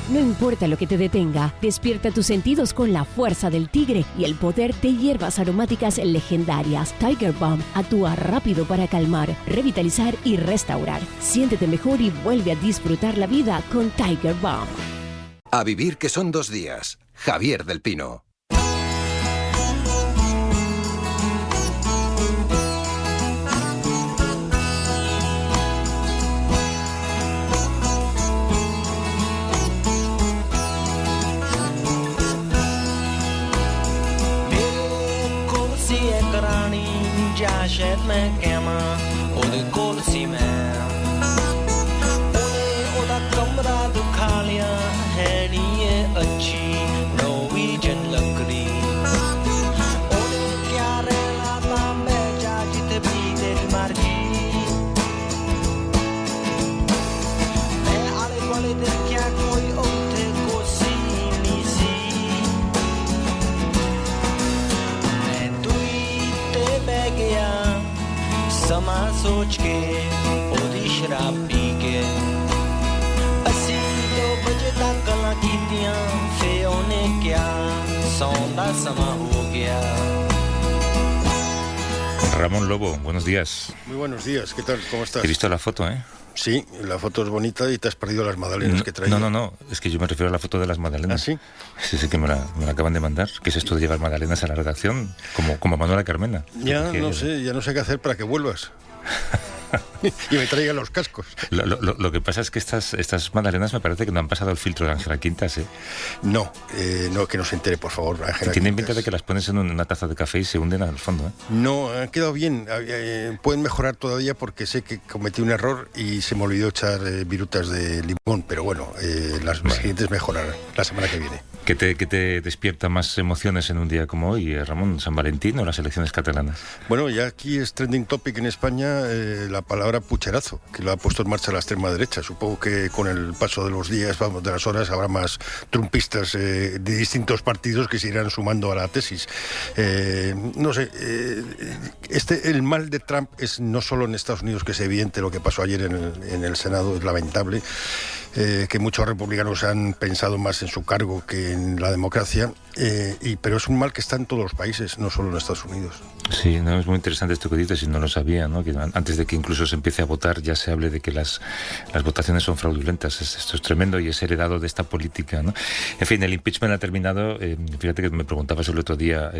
No importa lo que te detenga, despierta tus sentidos con la fuerza del tigre y el poder de hierbas aromáticas legendarias. Tiger Balm actúa rápido para calmar, revitalizar y restaurar. Siéntete mejor y vuelve a disfrutar la vida con Tiger Balm. A vivir que son 2 días. Javier del Pino. शायद मैं कहमा ओदे कोल सी मैं ओदा कमरा दुखा लिया है नी ये अच्छी नॉर्वेजियन लकड़ी ओदे क्या रहना था मैं जा जिते भी तेरी मर्जी मैं आले वाले दिन क्या कोई उठे को सी नी सी मैं तुई ते बह गया समा सोच के ओदी शराब पी के असी 2 बजे तक गल्लां कीतियां फे ओने क्या सौंदा समा हो गया। Ramón Lobo, buenos días. Muy buenos días, ¿qué tal? ¿Cómo estás? He visto la foto, ¿eh? Sí, la foto es bonita y te has perdido las magdalenas que traía. No, es que yo me refiero a la foto de las magdalenas. ¿Ah, sí? Sí, que me la acaban de mandar. ¿Qué es esto de llevar magdalenas a la redacción? Como Manuela Carmena. Ya no sé qué hacer para que vuelvas. Y me traigan los cascos. Lo que pasa es que estas magdalenas me parece que no han pasado el filtro de Ángela Quintas, ¿eh? No, que no se entere, por favor, Ángela. Tienen pinta de que las pones en una taza de café y se hunden al fondo, ¿eh? No, han quedado bien. Pueden mejorar todavía porque sé que cometí un error y se me olvidó echar virutas de limón, pero bueno, las siguientes mejorarán la semana que viene. ¿Qué te despierta más emociones en un día como hoy, Ramón? ¿San Valentín o las elecciones catalanas? Bueno, ya aquí es trending topic en España la palabra pucherazo, que lo ha puesto en marcha la extrema derecha. Supongo que con el paso de los días, de las horas, habrá más trumpistas de distintos partidos que se irán sumando a la tesis. No sé, el mal de Trump es no solo en Estados Unidos, que es evidente lo que pasó ayer en el Senado, es lamentable. Que muchos republicanos han pensado más en su cargo que en la democracia, pero es un mal que está en todos los países, no solo en Estados Unidos. Sí, no, es muy interesante esto que dices y no lo sabía, ¿no? Que antes de que incluso se empiece a votar ya se hable de que las votaciones son fraudulentas. Esto es tremendo y es heredado de esta política, ¿no? En fin, el impeachment ha terminado. Fíjate que me preguntabas el otro día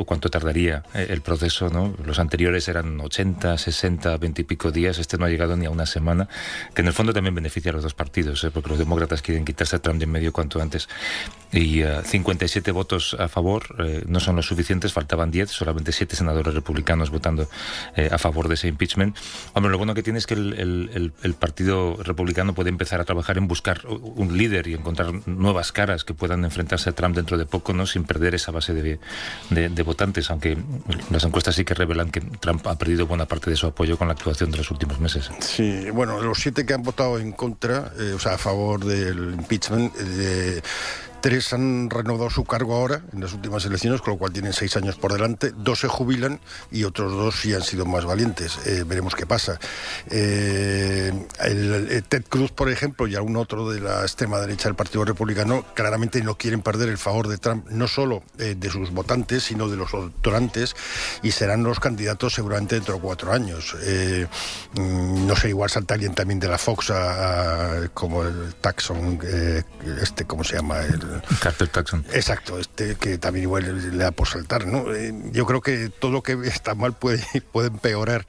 cuánto tardaría el proceso, ¿no? Los anteriores eran 80, 60, 20 y pico días. Este no ha llegado ni a una semana, que en el fondo también beneficia a los dos partidos, porque los demócratas quieren quitarse a Trump de en medio cuanto antes. Y 57 votos a favor no son los suficientes, faltaban 10, solamente 7 senadores republicanos votando a favor de ese impeachment. Hombre, lo bueno que tiene es que el Partido Republicano puede empezar a trabajar en buscar un líder y encontrar nuevas caras que puedan enfrentarse a Trump dentro de poco, ¿no? Sin perder esa base de votantes, aunque las encuestas sí que revelan que Trump ha perdido buena parte de su apoyo con la actuación de los últimos meses. Sí, bueno, los 7 que han votado en contra, o sea, a favor del impeachment, 3 han renovado su cargo ahora, en las últimas elecciones, con lo cual tienen 6 años por delante. 2 se jubilan y otros 2 sí han sido más valientes. Veremos qué pasa. Ted Cruz, por ejemplo, y algún otro de la extrema derecha del Partido Republicano, claramente no quieren perder el favor de Trump, no solo de sus votantes, sino de los electorantes, y serán los candidatos seguramente dentro de 4 años. No sé, igual salta alguien también de la Fox, como el Taxon, ¿cómo se llama? Carter Taxon. Exacto, que también igual le da por saltar, ¿no? Yo creo que todo lo que está mal puede empeorar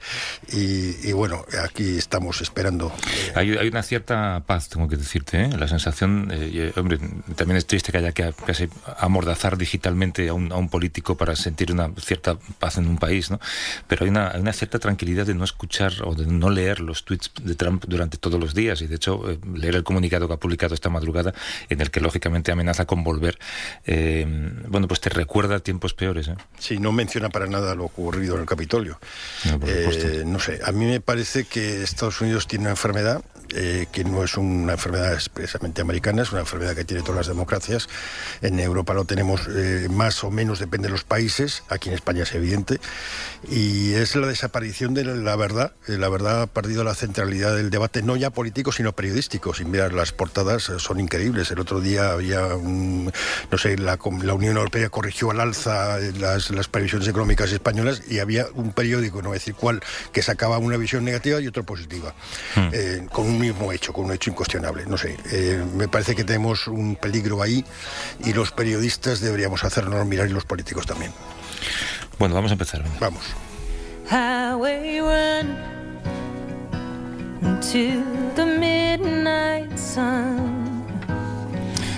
y bueno, aquí estamos esperando. Hay una cierta paz, tengo que decirte, ¿eh? La sensación, hombre, también es triste que haya que casi amordazar digitalmente a un político para sentir una cierta paz en un país, ¿no? Pero hay una cierta tranquilidad de no escuchar o de no leer los tweets de Trump durante todos los días y de hecho leer el comunicado que ha publicado esta madrugada en el que lógicamente amenaza con volver, bueno, pues te recuerda tiempos peores, ¿eh? Sí, no menciona para nada lo ocurrido en el Capitolio. No, por supuesto. No sé, a mí me parece que Estados Unidos tiene una enfermedad que no es una enfermedad expresamente americana, es una enfermedad que tiene todas las democracias. En Europa lo tenemos más o menos, depende de los países, aquí en España es evidente, y es la desaparición de la verdad. La verdad ha perdido la centralidad del debate, no ya político, sino periodístico. Sin mirar, las portadas son increíbles. El otro día había, la Unión Europea corrigió al alza las previsiones económicas españolas y había un periódico, no voy a decir cuál, que sacaba una visión negativa y otra positiva, con un mismo hecho, con un hecho incuestionable. No sé, me parece que tenemos un peligro ahí y los periodistas deberíamos hacernos mirar, y los políticos también. Bueno, vamos a empezar. Vamos. Highway run to the midnight sun.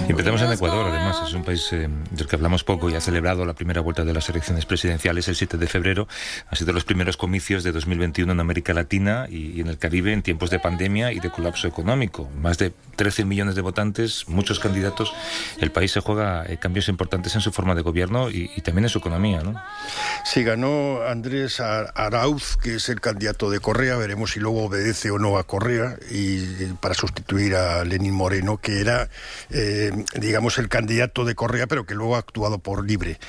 Y empezamos en Ecuador, además, es un país del que hablamos poco y ha celebrado la primera vuelta de las elecciones presidenciales el 7 de febrero. Han sido los primeros comicios de 2021 en América Latina y en el Caribe en tiempos de pandemia y de colapso económico. Más de 13 millones de votantes, muchos candidatos. El país se juega cambios importantes en su forma de gobierno y también en su economía, ¿no? Sí, ganó Andrés Arauz, que es el candidato de Correa. Veremos si luego obedece o no a Correa, y para sustituir a Lenín Moreno, que era digamos el candidato de Correa, pero que luego ha actuado por libre.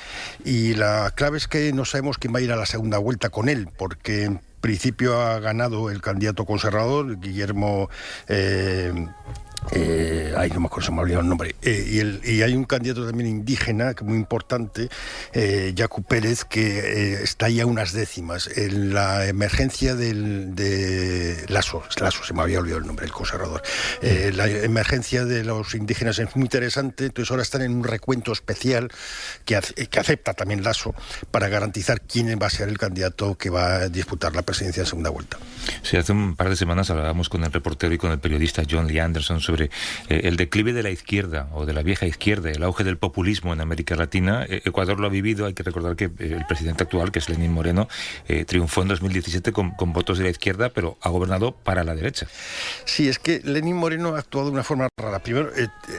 Y la clave es que no sabemos quién va a ir a la segunda vuelta con él, porque en principio ha ganado el candidato conservador, Guillermo... no me acuerdo, se me ha olvidado el nombre, y hay un candidato también indígena muy importante, Yacu Pérez, que está ahí a unas décimas. En la emergencia de Lasso, se me había olvidado el nombre, el conservador, la emergencia de los indígenas es muy interesante. Entonces ahora están en un recuento especial que acepta también Lasso, para garantizar quién va a ser el candidato que va a disputar la presidencia en segunda vuelta. Sí, hace un par de semanas hablábamos con el reportero y con el periodista John Lee Anderson sobre el declive de la izquierda o de la vieja izquierda, el auge del populismo en América Latina. Ecuador lo ha vivido. Hay que recordar que el presidente actual, que es Lenín Moreno, triunfó en 2017 con votos de la izquierda, pero ha gobernado para la derecha. Sí, es que Lenín Moreno ha actuado de una forma rara. Primero,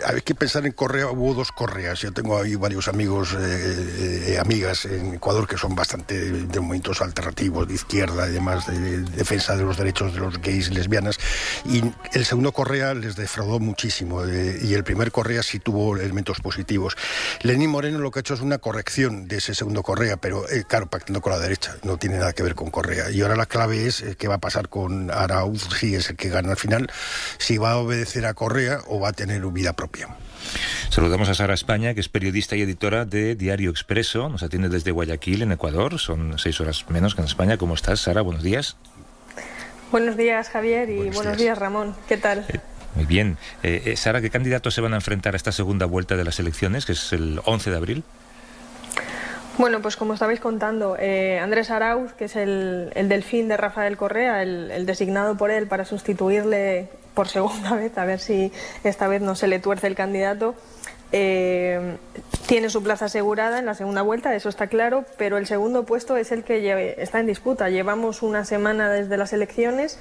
hay que pensar en Correa. Hubo dos Correas. Yo tengo ahí varios amigos, amigas en Ecuador que son bastante de movimientos alternativos, de izquierda y demás, de defensa de los derechos de los gays y lesbianas. Y el segundo Correa les defraudó muchísimo, y el primer Correa sí tuvo elementos positivos. Lenín Moreno lo que ha hecho es una corrección de ese segundo Correa, pero claro, pactando con la derecha, no tiene nada que ver con Correa. Y ahora la clave es qué va a pasar con Arauz, si es el que gana al final, si va a obedecer a Correa o va a tener vida propia. Saludamos a Sara España, que es periodista y editora de Diario Expreso. Nos atiende desde Guayaquil, en Ecuador. Son 6 horas menos que en España. ¿Cómo estás, Sara? Buenos días. Buenos días, Javier, y buenos días, Ramón. ¿Qué tal? Muy bien. Sara, ¿qué candidatos se van a enfrentar a esta segunda vuelta de las elecciones, que es el 11 de abril? Bueno, pues como estabais contando, Andrés Arauz, que es el delfín de Rafael Correa, el designado por él para sustituirle por segunda vez, a ver si esta vez no se le tuerce el candidato, tiene su plaza asegurada en la segunda vuelta, eso está claro, pero el segundo puesto es el que está en disputa. Llevamos una semana desde las elecciones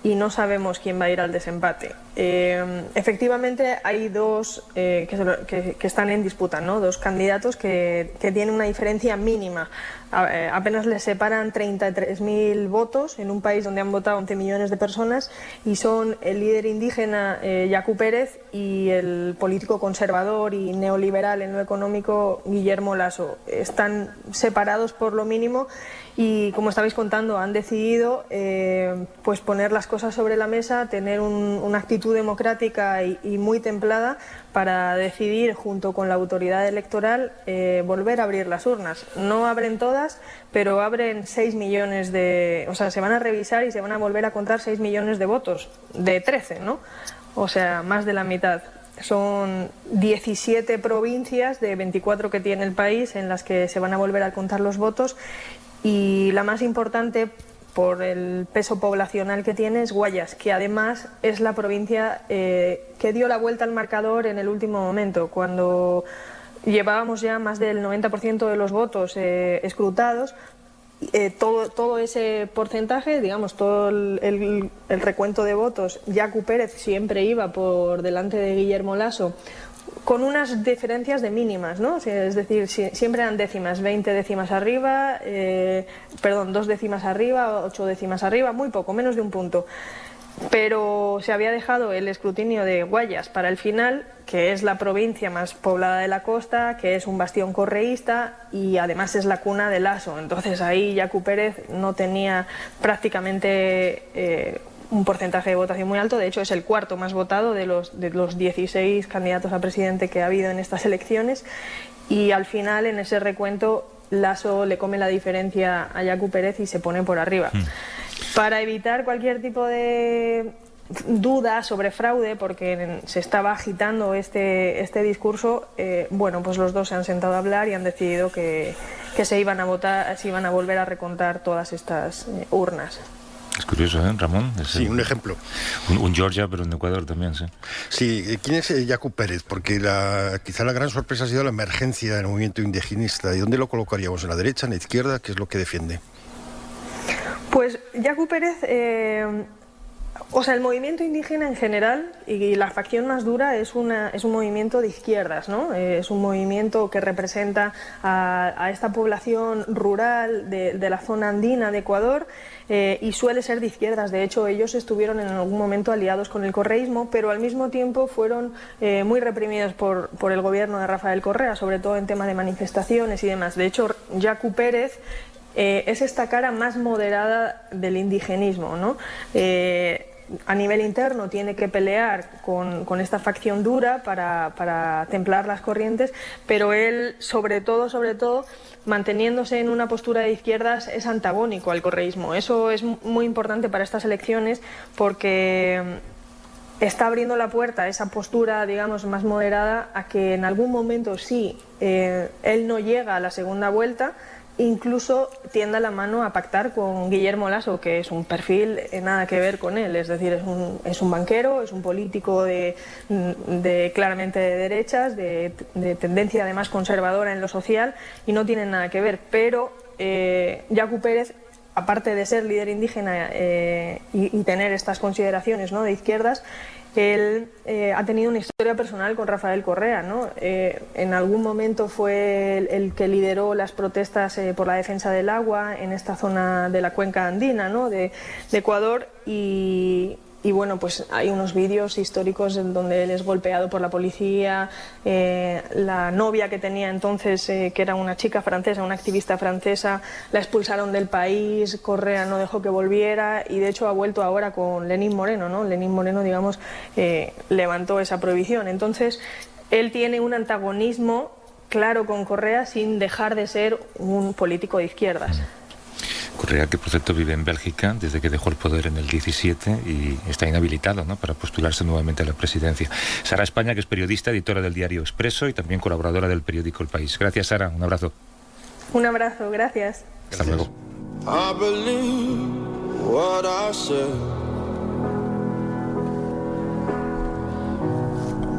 y no sabemos quién va a ir al desempate. Efectivamente hay dos que están en disputa, ¿no? Dos candidatos que tienen una diferencia mínima. Apenas les separan 33.000 votos en un país donde han votado 11 millones de personas, y son el líder indígena Yacu Pérez y el político conservador y neoliberal en lo económico Guillermo Lasso. Están separados por lo mínimo y, como estabais contando, han decidido pues poner las cosas sobre la mesa, tener una actitud democrática y muy templada para decidir, junto con la autoridad electoral, volver a abrir las urnas. No abren todas, pero abren 6 millones de... O sea, se van a revisar y se van a volver a contar 6 millones de votos, de 13, ¿no? O sea, más de la mitad. Son 17 provincias de 24 que tiene el país en las que se van a volver a contar los votos, y la más importante, por el peso poblacional que tiene, es Guayas, que además es la provincia que dio la vuelta al marcador en el último momento, cuando llevábamos ya más del 90% de los votos escrutados. Todo ese porcentaje, digamos, todo el recuento de votos, Yacu Pérez siempre iba por delante de Guillermo Lasso, con unas diferencias de mínimas, ¿no? Es decir, siempre eran décimas, 20 décimas arriba, 2 décimas arriba, 8 décimas arriba, muy poco, menos de un punto. pero se había dejado el escrutinio de Guayas para el final, que es la provincia más poblada de la costa, que es un bastión correísta y además es la cuna de Lasso. Entonces ahí Yacu Pérez no tenía prácticamente un porcentaje de votación muy alto. De hecho, es el cuarto más votado de los 16 candidatos a presidente que ha habido en estas elecciones, y al final, en ese recuento, Lasso le come la diferencia a Yacu Pérez y se pone por arriba. Para evitar cualquier tipo de duda sobre fraude, porque se estaba agitando este discurso, bueno, pues los dos se han sentado a hablar y han decidido que se iban a votar, se iban a volver a recontar todas estas urnas. Es curioso, ¿eh, Ramón? Sí, un ejemplo. Un Georgia, pero en Ecuador también, sí. Sí, ¿quién es Yacu Pérez? Porque quizá la gran sorpresa ha sido la emergencia del movimiento indigenista. ¿Y dónde lo colocaríamos? ¿En la derecha, en la izquierda? ¿Qué es lo que defiende? Pues Yacu Pérez, o sea, el movimiento indígena en general y la facción más dura es un movimiento de izquierdas, ¿no? Es un movimiento que representa a esta población rural de la zona andina de Ecuador, y suele ser de izquierdas. De hecho, ellos estuvieron en algún momento aliados con el correísmo, pero al mismo tiempo fueron muy reprimidos por el gobierno de Rafael Correa, sobre todo en tema de manifestaciones y demás. De hecho, Yacu Pérez es esta cara más moderada del indigenismo, ¿no? A nivel interno tiene que pelear con esta facción dura para templar las corrientes, pero él, sobre todo, manteniéndose en una postura de izquierdas, es antagónico al correísmo. Eso es muy importante para estas elecciones, porque está abriendo la puerta a esa postura, digamos, más moderada, a que en algún momento, sí, él no llega a la segunda vuelta, incluso tienda la mano a pactar con Guillermo Lasso, que es un perfil nada que ver con él. Es decir, es un banquero, es un político claramente de derechas, de tendencia además conservadora en lo social, y no tienen nada que ver. Pero Yacu Pérez, aparte de ser líder indígena y tener estas consideraciones, ¿no?, de izquierdas, él ha tenido una historia personal con Rafael Correa, ¿no? En algún momento fue el que lideró las protestas por la defensa del agua en esta zona de la cuenca andina, ¿no?, de Ecuador, y bueno, pues hay unos vídeos históricos en donde él es golpeado por la policía. La novia que tenía entonces, que era una chica francesa, una activista francesa, la expulsaron del país. Correa no dejó que volviera, y de hecho ha vuelto ahora con Lenín Moreno, ¿no? Lenín Moreno, digamos, levantó esa prohibición. Entonces, él tiene un antagonismo claro con Correa sin dejar de ser un político de izquierdas. Correa, que por cierto vive en Bélgica desde que dejó el poder en el 17 y está inhabilitado, ¿no?, para postularse nuevamente a la presidencia. Sara España, que es periodista, editora del diario Expreso y también colaboradora del periódico El País. Gracias, Sara. Un abrazo. Un abrazo, gracias. Hasta luego. I believe what I said.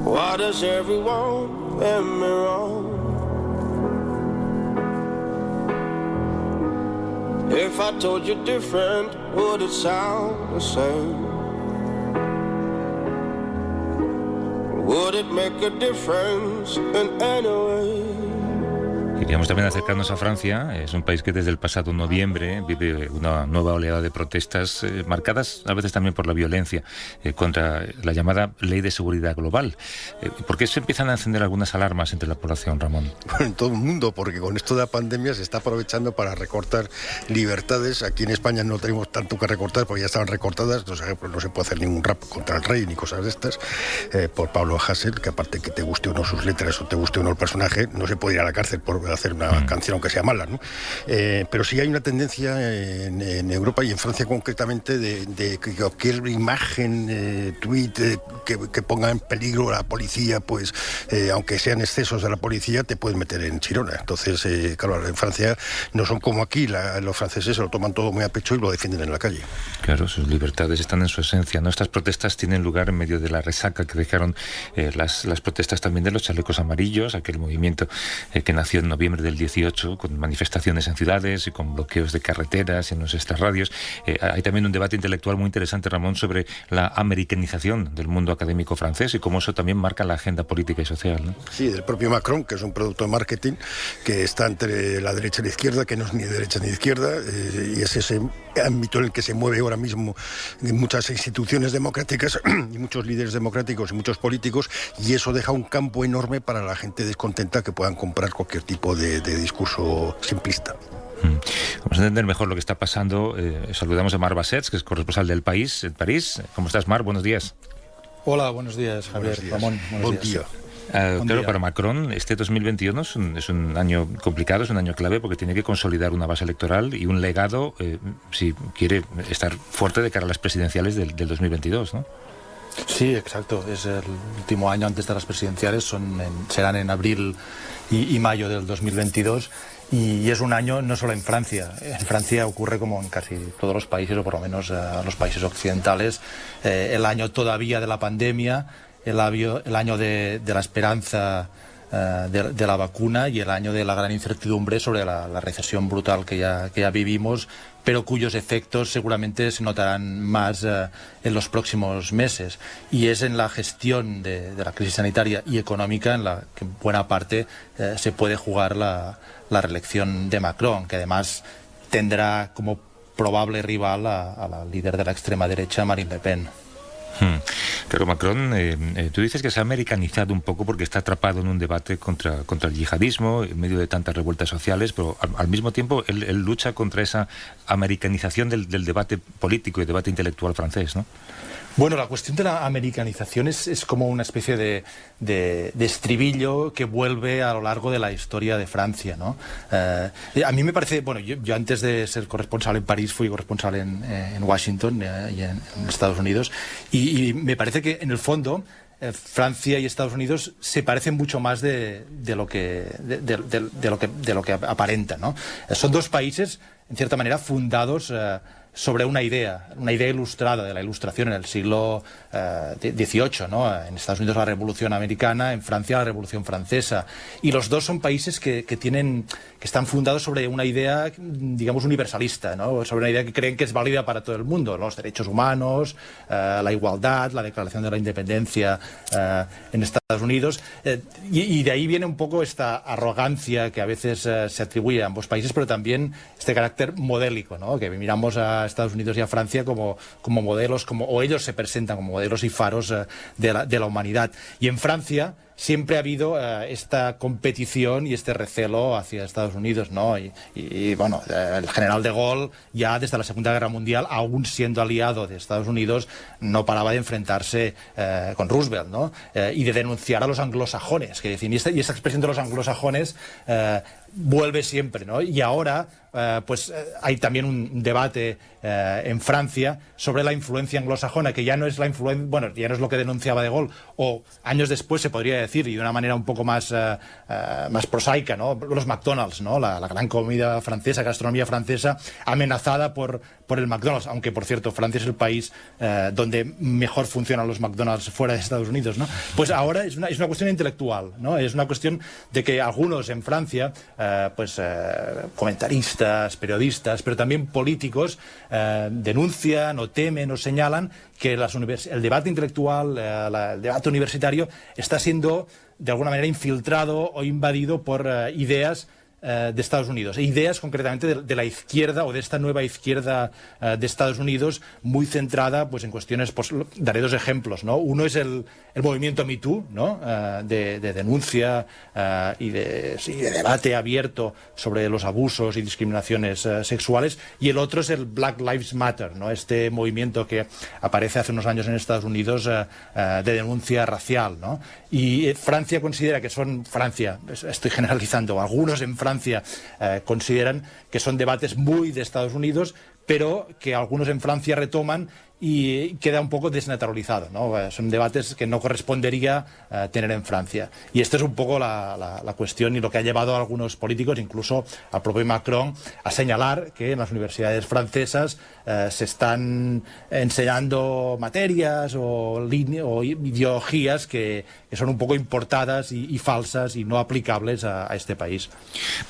Why does everyone get me wrong? If I told you different, would it sound the same? Would it make a difference in any way? Queríamos también acercarnos a Francia. Es un país que desde el pasado noviembre vive una nueva oleada de protestas marcadas a veces también por la violencia contra la llamada Ley de Seguridad Global. ¿Por qué se empiezan a encender algunas alarmas entre la población, Ramón? Bueno, en todo el mundo, porque con esto de la pandemia se está aprovechando para recortar libertades. Aquí en España no tenemos tanto que recortar porque ya estaban recortadas. Por ejemplo, no se puede hacer ningún rap contra el rey ni cosas de estas, por Pablo Hasél, que aparte que te guste o no sus letras o te guste o no el personaje, no se puede ir a la cárcel por hacer una canción que sea mala, ¿no? Pero sí hay una tendencia en Europa y en Francia concretamente de que cualquier imagen, tweet que ponga en peligro a la policía, pues aunque sean excesos de la policía, te pueden meter en chirona. Entonces, claro, en Francia no son como aquí, los franceses se lo toman todo muy a pecho y lo defienden en la calle. Claro, sus libertades están en su esencia, ¿no? Estas protestas tienen lugar en medio de la resaca que dejaron las protestas también de los chalecos amarillos, aquel movimiento que nació en noviembre del 18, con manifestaciones en ciudades y con bloqueos de carreteras y en nuestras radios. Hay también un debate intelectual muy interesante, Ramón, sobre la americanización del mundo académico francés y cómo eso también marca la agenda política y social, ¿no? Sí, del propio Macron, que es un producto de marketing que está entre la derecha y la izquierda, que no es ni derecha ni izquierda, y es ese ámbito en el que se mueve ahora mismo muchas instituciones democráticas y muchos líderes democráticos y muchos políticos, y eso deja un campo enorme para la gente descontenta que puedan comprar cualquier tipo de discurso simplista. Vamos a entender mejor lo que está pasando. Saludamos a Marc Bassets, que es corresponsal del País en París. ¿Cómo estás, Marc? Buenos días. Hola, buenos días, Javier. Buenos días. Ramón, Buen día. Claro, para Macron este 2021 es un año complicado, es un año clave porque tiene que consolidar una base electoral y un legado si quiere estar fuerte de cara a las presidenciales del 2022, ¿no? Sí, exacto. Es el último año antes de las presidenciales, serán en abril y mayo del 2022. Y es un año no solo en Francia. En Francia ocurre como en casi todos los países, o por lo menos los países occidentales, el año todavía de la pandemia, el año de la esperanza de la vacuna y el año de la gran incertidumbre sobre la recesión brutal que ya vivimos, pero cuyos efectos seguramente se notarán más en los próximos meses. Y es en la gestión de la crisis sanitaria y económica en la que en buena parte se puede jugar la reelección de Macron, que además tendrá como probable rival a la líder de la extrema derecha, Marine Le Pen. Claro, Macron, tú dices que se ha americanizado un poco porque está atrapado en un debate contra el yihadismo en medio de tantas revueltas sociales, pero al mismo tiempo él lucha contra esa americanización del debate político y debate intelectual francés, ¿no? Bueno, la cuestión de la americanización es como una especie de estribillo que vuelve a lo largo de la historia de Francia, ¿no? A mí me parece, bueno, yo antes de ser corresponsal en París fui corresponsal en Washington y en Estados Unidos, y me parece que en el fondo Francia y Estados Unidos se parecen mucho más de lo que aparentan, ¿no? Son dos países, en cierta manera, fundados sobre una idea ilustrada de la Ilustración en el siglo XVIII, ¿no? En Estados Unidos la Revolución Americana, en Francia la Revolución Francesa, y los dos son países que están fundados sobre una idea, digamos, universalista, ¿no? Sobre una idea que creen que es válida para todo el mundo, los derechos humanos, la igualdad, la Declaración de la Independencia en Estados Unidos, y de ahí viene un poco esta arrogancia que a veces se atribuye a ambos países, pero también este carácter modélico, ¿no? Que miramos a Estados Unidos y a Francia como modelos, o ellos se presentan como modelos y faros de la humanidad. Y en Francia siempre ha habido esta competición y este recelo hacia Estados Unidos, ¿no? Y bueno, el general de Gaulle, ya desde la Segunda Guerra Mundial, aún siendo aliado de Estados Unidos, no paraba de enfrentarse con Roosevelt, ¿no? Y de denunciar a los anglosajones, que decían, y esta expresión de los anglosajones vuelve siempre, ¿no? Y ahora hay también un debate en Francia sobre la influencia anglosajona, que ya no es ya no es lo que denunciaba de Gaulle, o años después se podría decir, y de una manera un poco más prosaica, ¿no? Los McDonald's, ¿no? La gran comida francesa, gastronomía francesa, amenazada por el McDonald's, aunque por cierto Francia es el país donde mejor funcionan los McDonald's fuera de Estados Unidos, ¿no? Pues ahora es una cuestión intelectual, ¿no? Es una cuestión de que algunos en Francia, comentaristas, periodistas, pero también políticos, denuncian o temen o señalan que el debate intelectual, el debate universitario está siendo de alguna manera infiltrado o invadido por ideas de Estados Unidos, ideas concretamente de la izquierda o de esta nueva izquierda de Estados Unidos, muy centrada pues en cuestiones, pues daré dos ejemplos, ¿no? Uno es el movimiento Me Too, ¿no? De denuncia y de debate abierto sobre los abusos y discriminaciones sexuales, y el otro es el Black Lives Matter, ¿no? Este movimiento que aparece hace unos años en Estados Unidos de denuncia racial, ¿no? Y Francia considera que estoy generalizando, algunos en Francia consideran que son debates muy de Estados Unidos, pero que algunos en Francia retoman y queda un poco desnaturalizado, ¿no? Son debates que no correspondería tener en Francia. Y esta es un poco la cuestión y lo que ha llevado a algunos políticos, incluso al propio Macron, a señalar que en las universidades francesas se están enseñando materias o ideologías que son un poco importadas y falsas y no aplicables a este país.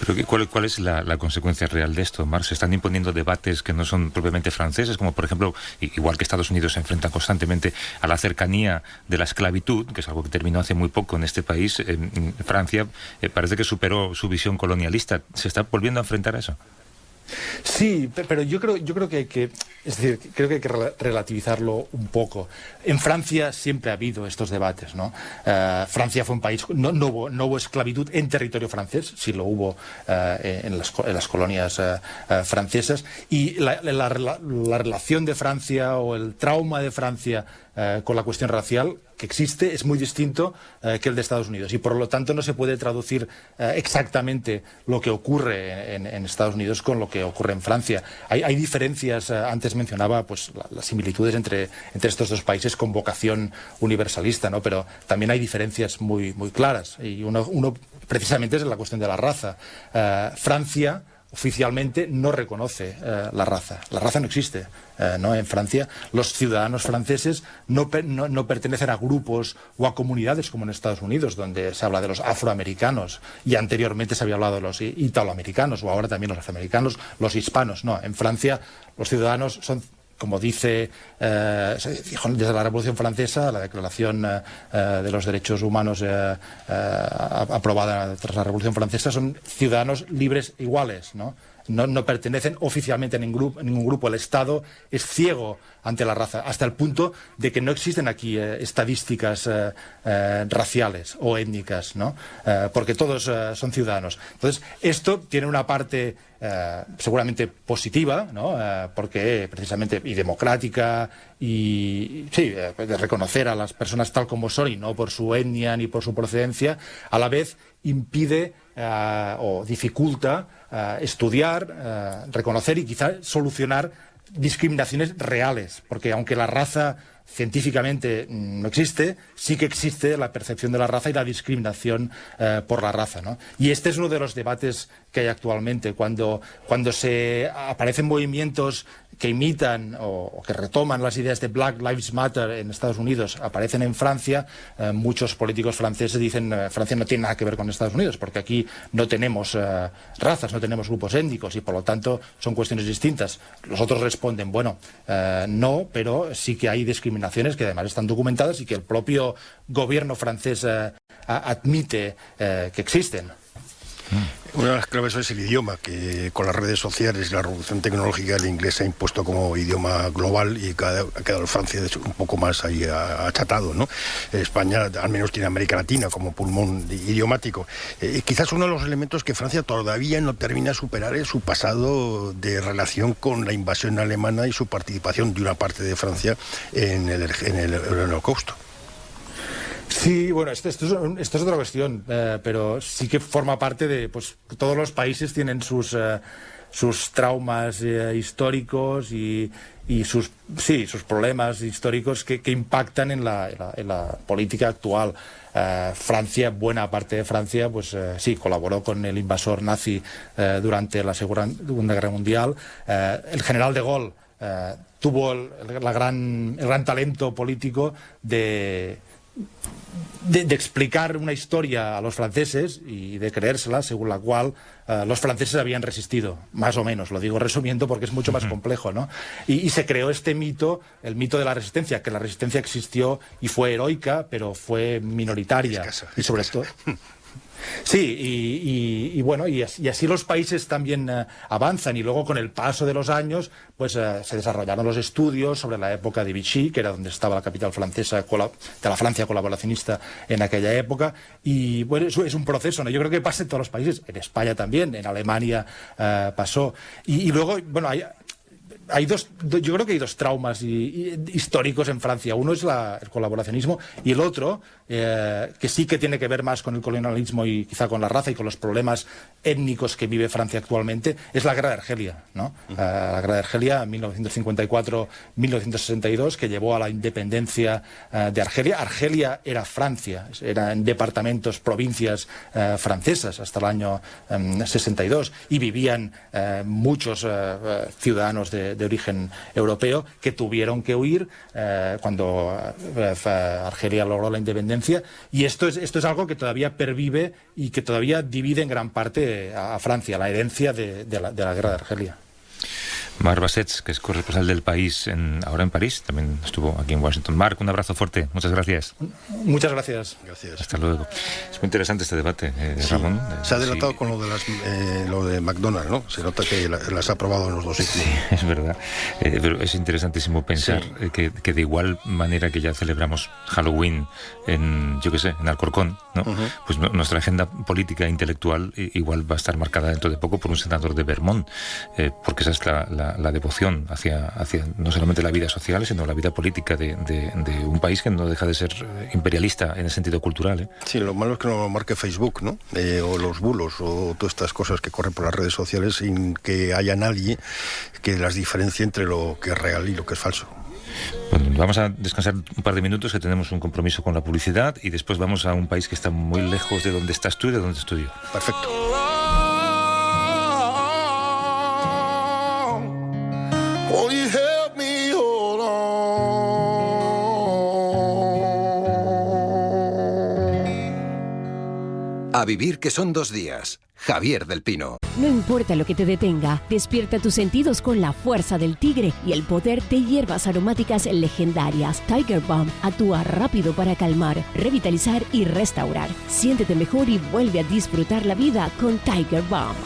Pero ¿cuál es la consecuencia real de esto, Marc? Se están imponiendo debates que no son propiamente franceses, como por ejemplo, igual que Estados Unidos se enfrenta constantemente a la cercanía de la esclavitud, que es algo que terminó hace muy poco en este país. Francia parece que superó su visión colonialista. ¿Se está volviendo a enfrentar a eso? Sí, pero yo creo que hay que, es decir, creo que hay que relativizarlo un poco. En Francia siempre ha habido estos debates, ¿no? Francia fue un país, no hubo esclavitud en territorio francés, sí lo hubo en las colonias francesas, y la relación de Francia o el trauma de Francia con la cuestión racial que existe es muy distinto que el de Estados Unidos, y por lo tanto no se puede traducir exactamente lo que ocurre en Estados Unidos con lo que ocurre en Francia. Hay diferencias, antes mencionaba pues las similitudes entre estos dos países con vocación universalista, ¿no? Pero también hay diferencias muy claras, y uno precisamente es la cuestión de la raza. Francia oficialmente no reconoce la raza. La raza no existe. ¿No? En Francia los ciudadanos franceses no pertenecen a grupos o a comunidades como en Estados Unidos, donde se habla de los afroamericanos, y anteriormente se había hablado de los italoamericanos, o ahora también los afroamericanos, los hispanos. No, en Francia los ciudadanos son, como dice, se dijo desde la Revolución Francesa, la Declaración de los Derechos Humanos aprobada tras la Revolución Francesa, son ciudadanos libres e iguales, ¿no? No pertenecen oficialmente a ningún grupo. El Estado es ciego ante la raza, hasta el punto de que no existen aquí estadísticas raciales o étnicas, ¿no? Porque todos son ciudadanos. Entonces, esto tiene una parte seguramente positiva, ¿no? Porque precisamente, y democrática, y sí, de reconocer a las personas tal como son y no por su etnia ni por su procedencia, a la vez impide o dificulta estudiar, reconocer y quizá solucionar discriminaciones reales, porque aunque la raza científicamente no existe, sí que existe la percepción de la raza y la discriminación por la raza, ¿no? Y este es uno de los debates que hay actualmente, cuando se aparecen movimientos que imitan o que retoman las ideas de Black Lives Matter en Estados Unidos, aparecen en Francia. Muchos políticos franceses dicen Francia no tiene nada que ver con Estados Unidos, porque aquí no tenemos razas, no tenemos grupos étnicos, y por lo tanto son cuestiones distintas. Los otros responden, bueno, no, pero sí que hay discriminaciones que además están documentadas y que el propio gobierno francés admite que existen. Una de las claves es el idioma, que con las redes sociales y la revolución tecnológica el inglés se ha impuesto como idioma global y ha quedado Francia un poco más ahí achatado, ¿no? España al menos tiene América Latina como pulmón idiomático. Quizás uno de los elementos que Francia todavía no termina de superar es su pasado de relación con la invasión alemana y su participación de una parte de Francia en el Holocausto. Sí, bueno, esto es otra cuestión, pero sí que forma parte de, pues, todos los países tienen sus traumas históricos y sus problemas históricos que impactan en la política actual. Francia, buena parte de Francia, pues sí, colaboró con el invasor nazi durante la Segunda Guerra Mundial. El general de Gaulle tuvo el gran talento político de explicar una historia a los franceses y de creérsela, según la cual los franceses habían resistido, más o menos, lo digo resumiendo porque es mucho más complejo, ¿no? Y se creó este mito, el mito de la resistencia, que la resistencia existió y fue heroica, pero fue minoritaria. Y sobre todo... Sí, y bueno, y así los países también avanzan, y luego con el paso de los años pues se desarrollaron los estudios sobre la época de Vichy, que era donde estaba la capital francesa de la Francia colaboracionista en aquella época, y bueno, eso es un proceso, ¿no? Yo creo que pasa en todos los países, en España también, en Alemania pasó, y luego, bueno, yo creo que hay dos traumas históricos en Francia. Uno es el colaboracionismo y el otro, que sí que tiene que ver más con el colonialismo y quizá con la raza y con los problemas étnicos que vive Francia actualmente, es la guerra de Argelia, ¿no? La guerra de Argelia en 1954-1962, que llevó a la independencia de Argelia. Argelia era Francia, eran departamentos, provincias francesas hasta el año 62, y vivían muchos ciudadanos de origen europeo que tuvieron que huir cuando Argelia logró la independencia, y esto es algo que todavía pervive y que todavía divide en gran parte a Francia, la herencia de la guerra de Argelia. Marc Bassets, que es corresponsal del País ahora en París, también estuvo aquí en Washington. Marc, un abrazo fuerte, muchas gracias. Muchas gracias. Hasta luego. Es muy interesante este debate, Ramón. Se ha delatado con lo de McDonald's, ¿no? Se nota que las ha aprobado en los dos sitios. Sí, es verdad. Pero es interesantísimo pensar que de igual manera que ya celebramos Halloween en Alcorcón, ¿no? Pues nuestra agenda política e intelectual igual va a estar marcada dentro de poco por un senador de Vermont, porque esa es la devoción hacia no solamente la vida social, sino la vida política de un país que no deja de ser imperialista en el sentido cultural. Sí, lo malo es que no lo marque Facebook, ¿no? O los bulos, o todas estas cosas que corren por las redes sociales sin que haya nadie que las diferencie entre lo que es real y lo que es falso. Bueno, vamos a descansar un par de minutos, que tenemos un compromiso con la publicidad, y después vamos a un país que está muy lejos de donde estás tú y de donde estoy yo. Perfecto. Won't you help me hold on? A vivir que son 2 días. Javier del Pino. No importa lo que te detenga, despierta tus sentidos con la fuerza del tigre y el poder de hierbas aromáticas legendarias. Tiger Balm actúa rápido para calmar, revitalizar y restaurar. Siéntete mejor y vuelve a disfrutar la vida con Tiger Balm.